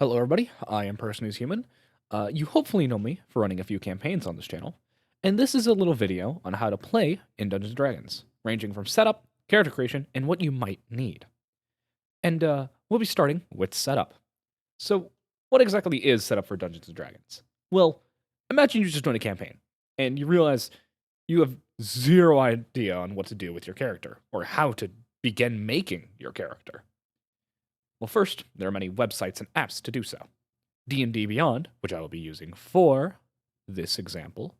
Hello, everybody. I am Person Who's Human. You hopefully know me for running a few campaigns on this channel, and this is a little video on how to play in Dungeons & Dragons, ranging from setup, character creation, and what you might need. And we'll be starting with setup. So, what exactly is setup for Dungeons & Dragons? Well, imagine you're just doing a campaign, and you realize you have zero idea on what to do with your character, or how to begin making your character. Well, first, there are many websites and apps to do so. D&D Beyond, which I will be using for this example,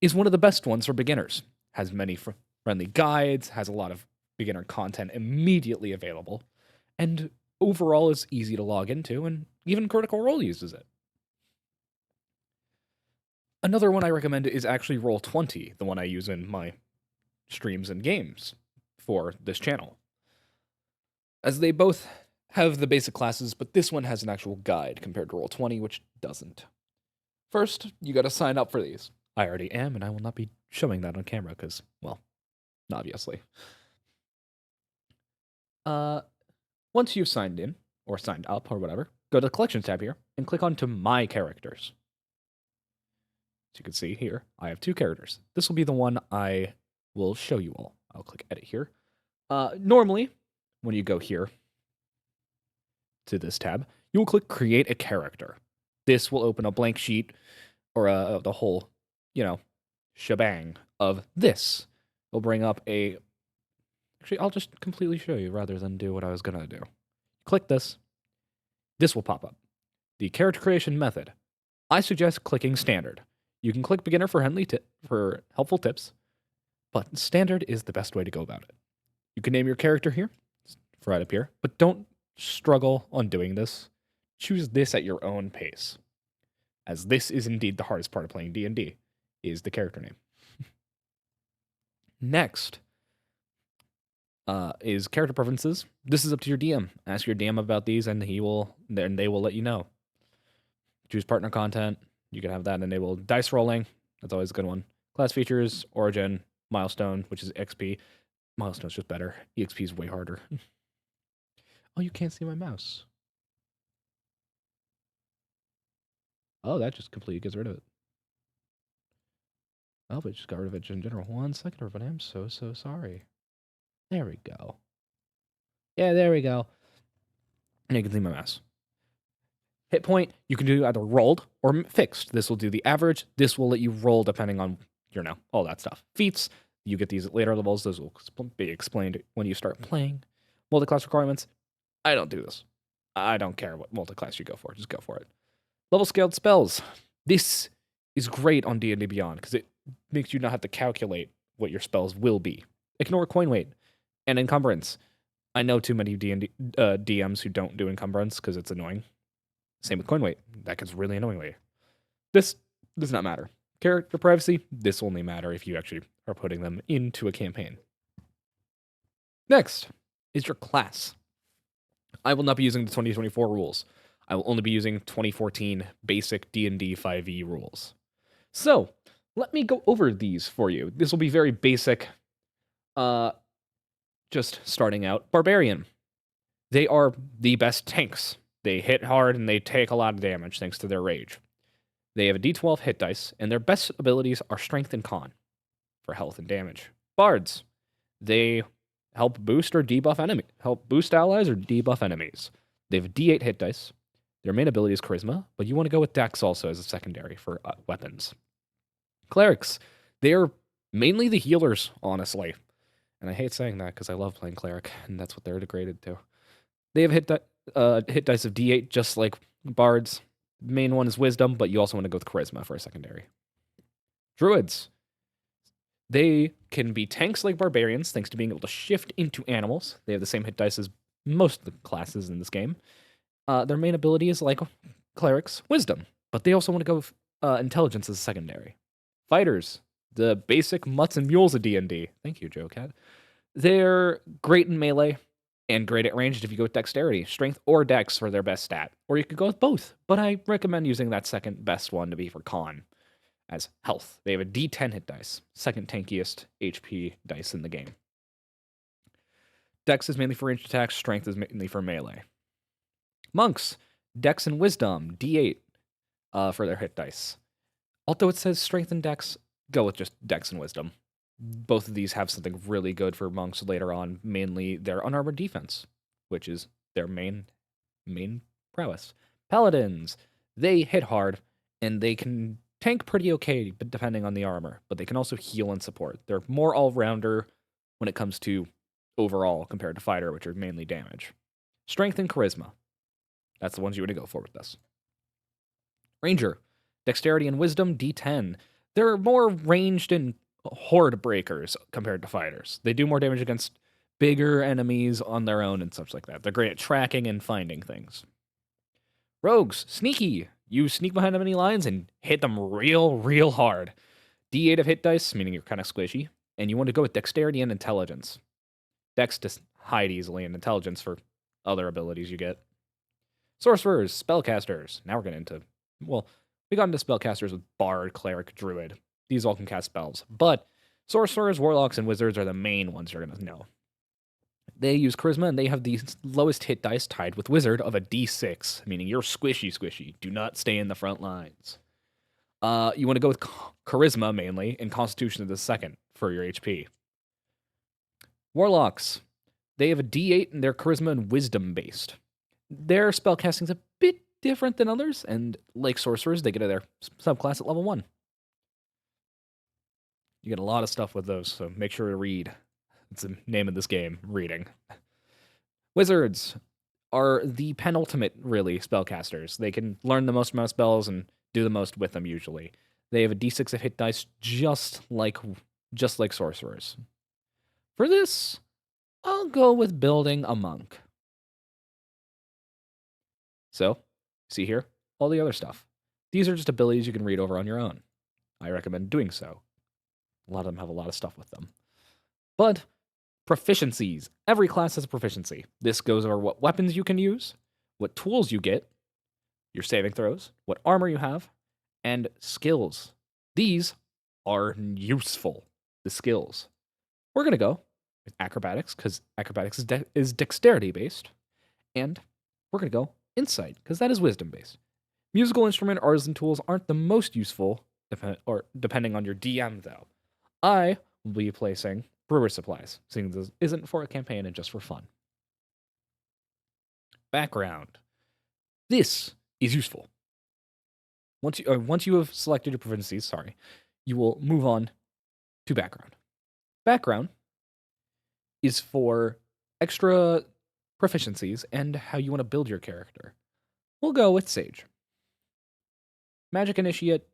is one of the best ones for beginners. Has many friendly guides, has a lot of beginner content immediately available, and overall is easy to log into, and even Critical Role uses it. Another one I recommend is actually Roll20, the one I use in my streams and games for this channel, as they both have the basic classes, but this one has an actual guide compared to Roll20, which doesn't. First, you gotta sign up for these. I already am, and I will not be showing that on camera because, well, obviously. Once you've signed in, or signed up, or whatever, go to the Collections tab here, and click on to My Characters. As you can see here, I have two characters. This will be the one I will show you all. I'll click Edit here. Normally, when you go here to this tab, you will click Create a Character. This will open a blank sheet, or the whole, shebang of this. It'll bring up a... Actually, I'll just completely show you rather than do what I was gonna do. Click this. This will pop up. The character creation method. I suggest clicking standard. You can click beginner for helpful tips, but standard is the best way to go about it. You can name your character here, right up here, but don't struggle on doing this. Choose this at your own pace, as this is indeed the hardest part of playing D&D, is the character name. Next is character preferences. This is up to your DM. Ask your DM about these, and they will let you know. Choose partner content. You can have that enabled. Dice rolling. That's always a good one. Class features, origin, milestone, which is XP. Milestone's just better. EXP is way harder. Oh, you can't see my mouse. Oh, that just completely gets rid of it. Oh, but it just got rid of it in general. 1 second, everybody. I'm so sorry. There we go. Yeah, there we go. And you can see my mouse. Hit point, you can do either rolled or fixed. This will do the average. This will let you roll depending on, all that stuff. Feats, you get these at later levels. Those will be explained when you start playing. Multi-class requirements, I don't do this. I don't care what multi-class you go for. Just go for it. Level scaled spells. This is great on D&D Beyond because it makes you not have to calculate what your spells will be. Ignore coin weight and encumbrance. I know too many D&D DMs who don't do encumbrance because it's annoying. Same with coin weight. That gets really annoying later. This does not matter. Character privacy, this only matter if you actually are putting them into a campaign. Next is your class. I will not be using the 2024 rules. I will only be using 2014 basic D&D 5e rules. So, let me go over these for you. This will be very basic. Just starting out. Barbarian. They are the best tanks. They hit hard and they take a lot of damage thanks to their rage. They have a d12 hit dice, and their best abilities are strength and con for health and damage. Bards. They help boost or debuff help boost allies or debuff enemies. They have d8 hit dice. Their main ability is charisma, but you want to go with dex also as a secondary for weapons. Clerics. They are mainly the healers, honestly. And I hate saying that because I love playing cleric, and that's what they're degraded to. They have hit dice of d8 just like bards. Main one is wisdom, but you also want to go with charisma for a secondary. Druids. They can be tanks like barbarians, thanks to being able to shift into animals. They have the same hit dice as most of the classes in this game. Their main ability is like clerics, wisdom, but they also want to go with intelligence as a secondary. Fighters, the basic mutts and mules of D&D. Thank you, Joe Cat. They're great in melee and great at ranged if you go with dexterity, strength or dex for their best stat. Or you could go with both, but I recommend using that second best one to be for con as health. They have a d10 hit dice, second tankiest HP dice in the game. Dex is mainly for ranged attacks, strength is mainly for melee. Monks, Dex and Wisdom, D8 for their hit dice. Although it says Strength and Dex, go with just Dex and Wisdom. Both of these have something really good for monks later on, mainly their unarmored defense, which is their main prowess. Paladins, they hit hard and they can tank pretty okay, but depending on the armor, but they can also heal and support. They're more all-rounder when it comes to overall compared to fighter, which are mainly damage. Strength and charisma. That's the ones you want to go for with this. Ranger, dexterity and wisdom, D10. They're more ranged and horde breakers compared to fighters. They do more damage against bigger enemies on their own and such like that. They're great at tracking and finding things. Rogues, sneaky. You sneak behind enemy lines and hit them real hard. D8 of hit dice, meaning you're kind of squishy. And you want to go with dexterity and intelligence. Dex to hide easily, and intelligence for other abilities you get. Sorcerers, spellcasters. Now we're getting into, well, we got into spellcasters with Bard, Cleric, Druid. These all can cast spells. But sorcerers, warlocks, and wizards are the main ones you're going to know. They use charisma, and they have the lowest hit dice tied with wizard of a d6, meaning you're squishy. Do not stay in the front lines. You want to go with charisma mainly, and constitution is the second for your HP. Warlocks, they have a d8, and they're charisma and wisdom based. Their spellcasting is a bit different than others, and like sorcerers, they get to their subclass at level 1. You get a lot of stuff with those, so make sure to read. It's the name of this game, reading. Wizards are the penultimate, really, spellcasters. They can learn the most amount of spells and do the most with them, usually. They have a d6 of hit dice just like sorcerers. For this, I'll go with building a monk. So, see here, all the other stuff. These are just abilities you can read over on your own. I recommend doing so. A lot of them have a lot of stuff with them. But proficiencies. Every class has a proficiency. This goes over what weapons you can use, what tools you get, your saving throws, what armor you have, and skills. These are useful, the skills. We're going to go with acrobatics, because acrobatics is dexterity based. And we're going to go insight, because that is wisdom based. Musical instrument, artisan tools aren't the most useful, depending on your DM, though. I will be placing brewer supplies, seeing this isn't for a campaign and just for fun. Background. This is useful. Once you have selected your proficiencies, you will move on to background. Background is for extra proficiencies and how you want to build your character. We'll go with Sage. Magic Initiate.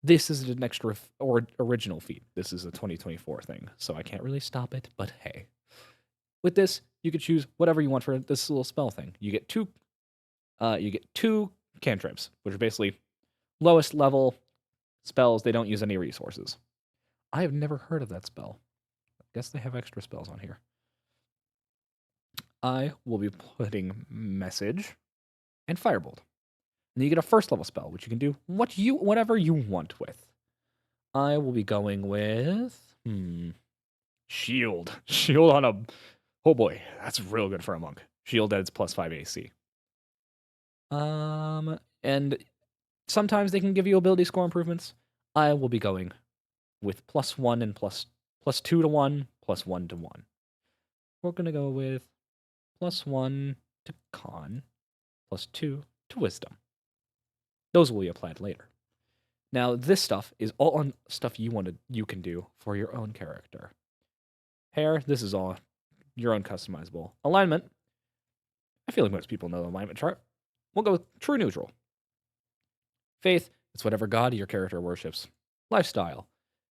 This is an extra or original feat. This is a 2024 thing, so I can't really stop it, but hey. With this, you could choose whatever you want for this little spell thing. You get two cantrips, which are basically lowest level spells. They don't use any resources. I have never heard of that spell. I guess they have extra spells on here. I will be putting Message and Firebolt. And you get a first level spell, which you can do whatever you want with. I will be going with Shield. Shield on a, oh boy, that's real good for a monk. Shield adds +5 AC. And sometimes they can give you ability score improvements. I will be going with +1 and +2 to 1, +1 to 1. We're gonna go with +1 to Con, +2 to Wisdom. Those will be applied later. Now, this stuff is all on stuff you can do for your own character. Hair, this is all your own customizable. Alignment, I feel like most people know the alignment chart. We'll go with true neutral. Faith, it's whatever god your character worships. Lifestyle,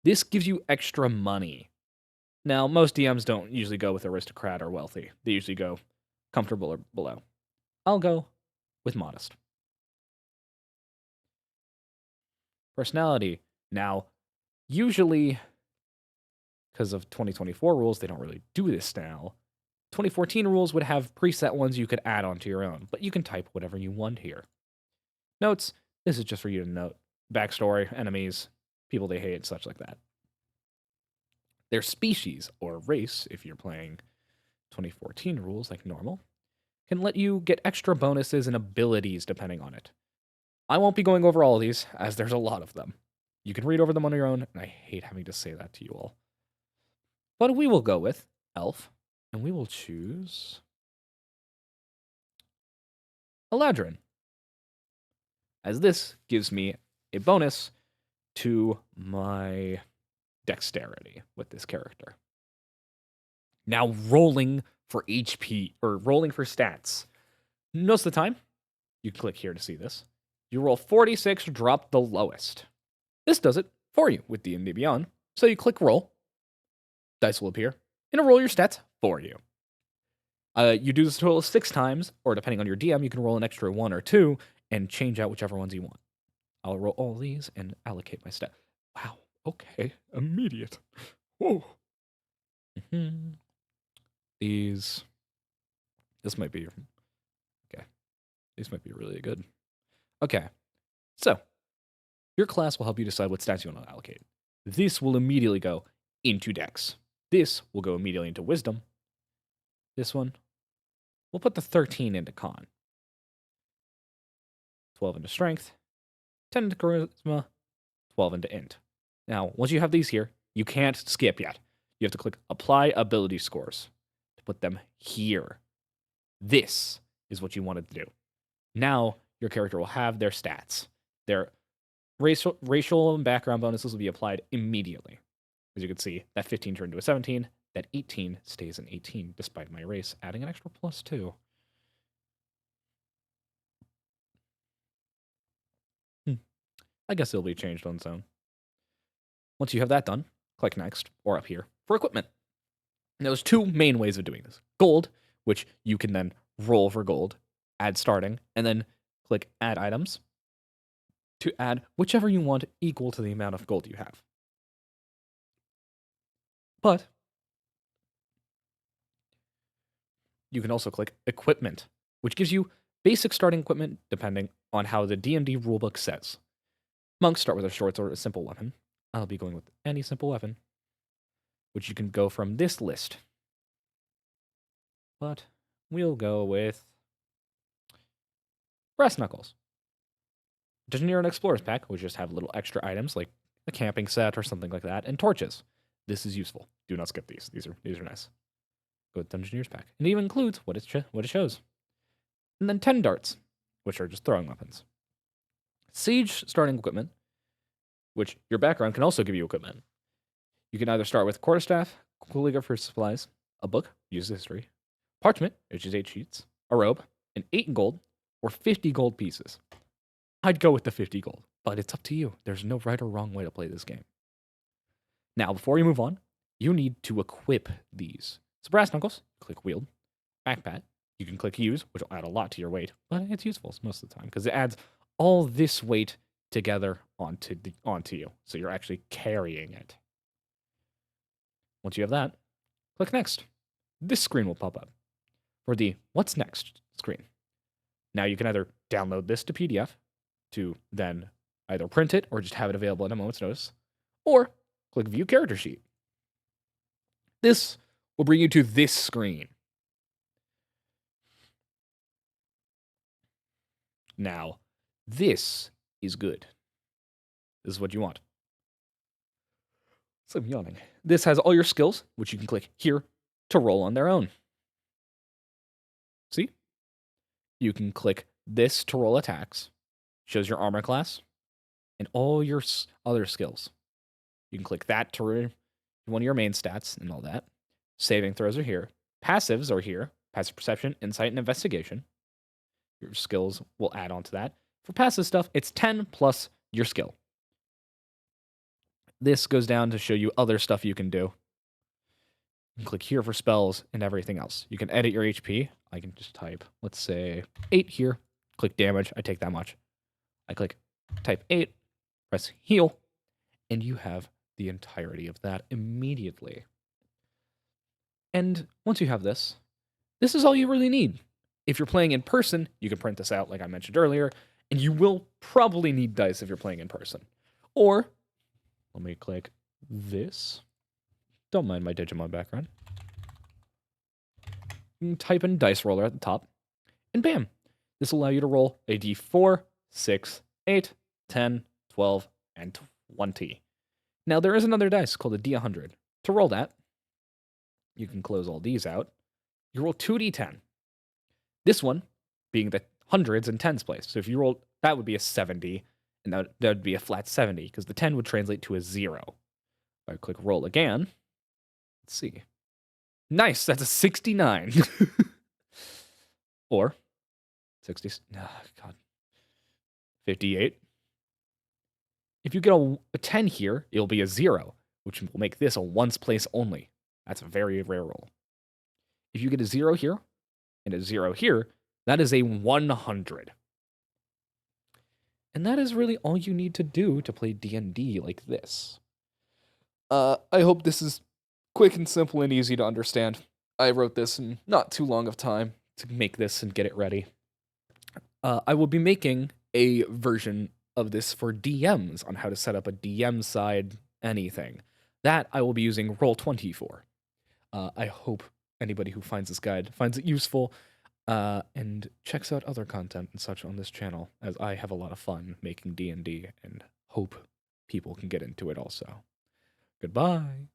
this gives you extra money. Now, most DMs don't usually go with aristocrat or wealthy. They usually go comfortable or below. I'll go with modest. Personality. Now, usually, because of 2024 rules, they don't really do this now. 2014 rules would have preset ones you could add onto your own, but you can type whatever you want here. Notes. This is just for you to note. Backstory, enemies, people they hate, such like that. Their species, or race, if you're playing 2014 rules like normal. can let you get extra bonuses and abilities depending on it. I won't be going over all of these, as there's a lot of them. You can read over them on your own, and I hate having to say that to you all. But we will go with Elf, and we will choose Eladrin, as this gives me a bonus to my dexterity with this character. Now rolling for HP, or rolling for stats. Most of the time, you can click here to see this. You roll 46, drop the lowest. This does it for you with D&D Beyond. So you click roll, dice will appear, and it'll roll your stats for you. You do this a total of 6 times, or depending on your DM, you can roll an extra 1 or 2 and change out whichever ones you want. I'll roll all these and allocate my stat. Wow, okay, immediate. Whoa. This might be, okay, these might be really good. Okay, so your class will help you decide what stats you want to allocate. This will immediately go into Dex. This will go immediately into Wisdom. This one, we'll put the 13 into Con. 12 into Strength. 10 into Charisma. 12 into Int. Now, once you have these here, you can't skip yet. You have to click Apply Ability Scores to put them here. This is what you wanted to do. Now, your character will have their stats. Their racial and background bonuses will be applied immediately. As you can see, that 15 turned into a 17. That 18 stays an 18, despite my race adding an extra +2. I guess it'll be changed on its own. Once you have that done, click Next, or up here, for equipment. Now, there's 2 main ways of doing this. Gold, which you can then roll for gold, add starting, and then click Add Items to add whichever you want equal to the amount of gold you have. But you can also click Equipment, which gives you basic starting equipment depending on how the D&D rulebook says. Monks start with a short sword or a simple weapon. I'll be going with any simple weapon, which you can go from this list. But we'll go with Brass Knuckles. Dungeoneer and Explorer's Pack, which just have little extra items like a camping set or something like that, and torches. This is useful. Do not skip these. These are nice. Go with Dungeoneer's Pack. And it even includes what it shows. And then 10 darts, which are just throwing weapons. Siege starting equipment, which your background can also give you equipment. You can either start with quarterstaff, calligraphy supplies, a book, use history, parchment, which is 8 sheets, a robe, and 8 in gold, or 50 gold pieces. I'd go with the 50 gold, but it's up to you. There's no right or wrong way to play this game. Now, before you move on, you need to equip these. So Brass Knuckles, click Wield. Backpat, you can click Use, which will add a lot to your weight, but it's useful most of the time because it adds all this weight together onto you, so you're actually carrying it. Once you have that, click Next. This screen will pop up for the What's Next screen. Now you can either download this to PDF to then either print it or just have it available at a moment's notice, or click View Character Sheet. This will bring you to this screen. Now, this is good. This is what you want. So I'm yawning. This has all your skills, which you can click here to roll on their own. See? You can click this to roll attacks. Shows your armor class and all your other skills. You can click that to one of your main stats and all that. Saving throws are here. Passives are here. Passive perception, insight, and investigation. Your skills will add on to that. For passive stuff, it's 10 plus your skill. This goes down to show you other stuff you can do. You can click here for spells and everything else. You can edit your HP. I can just type, let's say, 8 here. Click damage. I take that much. I click type 8, press heal, and you have the entirety of that immediately. And once you have this, this is all you really need. If you're playing in person, you can print this out like I mentioned earlier, and you will probably need dice if you're playing in person. Or, let me click this. Don't mind my Digimon background. You can type in Dice Roller at the top, and bam, this will allow you to roll a d4, 6, 8, 10, 12, and 20. Now, there is another dice called a d100. To roll that, you can close all these out. You roll 2d10. This one being the hundreds and tens place. So if you roll, that would be a 70, and that would be a flat 70, because the 10 would translate to a 0. If I click roll again, let's see. Nice, that's a 69. Or 60, God, 58. If you get a 10 here, it'll be a 0, which will make this a ones place only. That's a very rare roll. If you get a 0 here and a 0 here, that is a 100. And that is really all you need to do to play D&D like this. I hope this is quick and simple and easy to understand. I wrote this in not too long of time to make this and get it ready. I will be making a version of this for DMs on how to set up a DM side anything. That I will be using Roll20 for. I hope anybody who finds this guide finds it useful and checks out other content and such on this channel, as I have a lot of fun making D&D and hope people can get into it also. Goodbye.